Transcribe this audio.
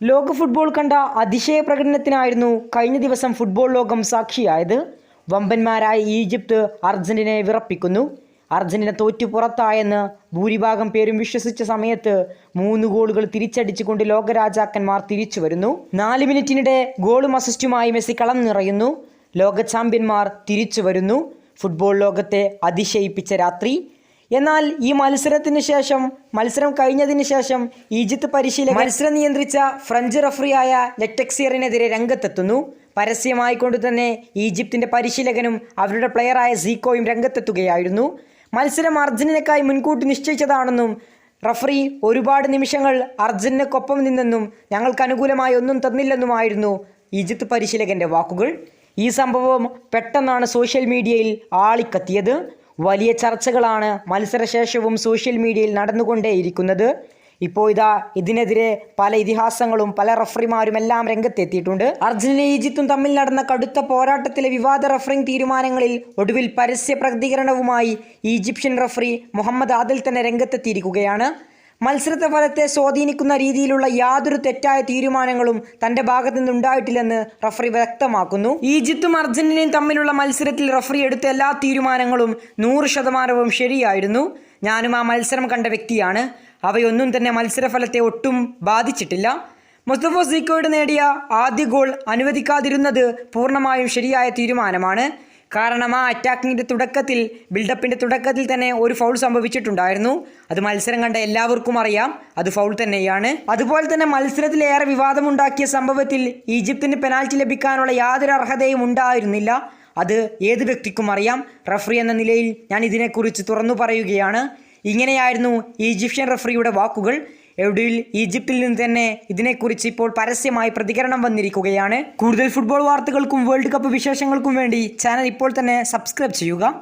ലോക ഫുട്ബോൾ കണ്ട അതിശയ പ്രകടനത്തിനായിരുന്നു കഴിഞ്ഞ ദിവസം ഫുട്ബോൾ ലോകം സാക്ഷിയായത്. വമ്പന്മാരായ ഈജിപ്ത് അർജന്റീനയെ വിറപ്പിക്കുന്നു. അർജന്റീന തോറ്റു പുറത്തായെന്ന് ഭൂരിഭാഗം പേരും വിശ്വസിച്ച സമയത്ത് 3 ഗോളുകൾ തിരിച്ചടിച്ചുകൊണ്ട് ലോകരാജാക്കന്മാർ തിരിച്ചു വരുന്നു. 4 മിനിറ്റിനിടെ ഗോളും അസിസ്റ്റുമായി മെസ്സി കളം നിറയുന്നു. ലോക ചാമ്പ്യന്മാർ തിരിച്ചു വരുന്നു. ഫുട്ബോൾ ലോകത്തെ അതിശയിപ്പിച്ച രാത്രി. എന്നാൽ ഈ മത്സരം കഴിഞ്ഞതിന് ശേഷം ഈജിപ്ത് പരിശീലകൻ മത്സരം നിയന്ത്രിച്ച ഫ്രഞ്ച് റഫറിയായ ലെറ്റക്സിയറിനെതിരെ രംഗത്തെത്തുന്നു. പരസ്യമായിക്കൊണ്ട് തന്നെ ഈജിപ്തിന്റെ പരിശീലകനും അവരുടെ പ്ലെയറായ സീക്കോയും രംഗത്തെത്തുകയായിരുന്നു. മത്സരം അർജന്റീനക്കായി മുൻകൂട്ടി നിശ്ചയിച്ചതാണെന്നും റഫറി ഒരുപാട് നിമിഷങ്ങൾ അർജന്റീനക്കൊപ്പം നിന്നെന്നും ഞങ്ങൾക്ക് അനുകൂലമായി ഒന്നും തന്നില്ലെന്നുമായിരുന്നു ഈജിപ്ത് പരിശീലകന്റെ വാക്കുകൾ. ഈ സംഭവം പെട്ടെന്നാണ് സോഷ്യൽ മീഡിയയിൽ ആളിക്കത്തിയത്. വലിയ ചർച്ചകളാണ് മത്സരശേഷവും സോഷ്യൽ മീഡിയയിൽ നടന്നുകൊണ്ടേയിരിക്കുന്നത്. ഇപ്പോൾ ഇതിനെതിരെ പല ഇതിഹാസങ്ങളും പല റഫറിമാരും എല്ലാം രംഗത്തെത്തിയിട്ടുണ്ട്. അർജന്റീനയും ഈജിപ്തും തമ്മിൽ നടന്ന കടുത്ത പോരാട്ടത്തിലെ വിവാദ റഫറിംഗ് തീരുമാനങ്ങളിൽ ഒടുവിൽ പരസ്യ പ്രതികരണവുമായി ഈജിപ്ഷ്യൻ റഫറി മുഹമ്മദ് ആദിൽ തന്നെ രംഗത്തെത്തിയിരിക്കുകയാണ്. മത്സരത്തെ ഫലത്തെ സ്വാധീനിക്കുന്ന രീതിയിലുള്ള യാതൊരു തെറ്റായ തീരുമാനങ്ങളും തന്റെ ഭാഗത്തു നിന്നുണ്ടായിട്ടില്ലെന്ന് റഫറി വ്യക്തമാക്കുന്നു. ഈജിപ്തും അർജന്റീനയും തമ്മിലുള്ള മത്സരത്തിൽ റഫറി എടുത്ത എല്ലാ തീരുമാനങ്ങളും 100% ശരിയായിരുന്നു. ഞാനും ആ മത്സരം കണ്ട വ്യക്തിയാണ്. അവയൊന്നും തന്നെ മത്സരഫലത്തെ ഒട്ടും ബാധിച്ചിട്ടില്ല. മുസ്തഫ സീക്കോയുടെ നേടിയ ആദ്യ ഗോൾ അനുവദിക്കാതിരുന്നത് പൂർണ്ണമായും ശരിയായ തീരുമാനമാണ്. കാരണം ആ അറ്റാക്കിങ്ങിൻ്റെ ബിൽഡപ്പിൻ്റെ തുടക്കത്തിൽ തന്നെ ഒരു ഫൗൾ സംഭവിച്ചിട്ടുണ്ടായിരുന്നു. അത് മത്സരം കണ്ട എല്ലാവർക്കും അറിയാം, അത് ഫൗൾ തന്നെയാണ്. അതുപോലെ തന്നെ മത്സരത്തിൽ ഏറെ വിവാദമുണ്ടാക്കിയ സംഭവത്തിൽ ഈജിപ്തിന് പെനാൽറ്റി ലഭിക്കാനുള്ള യാതൊരു അർഹതയും ഉണ്ടായിരുന്നില്ല. അത് ഏത് വ്യക്തിക്കും അറിയാം. റഫറി എന്ന നിലയിൽ ഞാൻ ഇതിനെക്കുറിച്ച് തുറന്നു പറയുകയാണ്. ഇങ്ങനെയായിരുന്നു ഈജിപ്ഷ്യൻ റഫറിയുടെ വാക്കുകൾ. ഒടുവിൽ ഈജിപ്തിൽ നിന്ന് തന്നെ ഇതിനെക്കുറിച്ച് ഇപ്പോൾ പരസ്യമായി പ്രതികരണം വന്നിരിക്കുകയാണ്. കൂടുതൽ ഫുട്ബോൾ വാർത്തകൾക്കും വേൾഡ് കപ്പ് വിശേഷങ്ങൾക്കും വേണ്ടി ചാനൽ ഇപ്പോൾ തന്നെ സബ്സ്ക്രൈബ് ചെയ്യുക.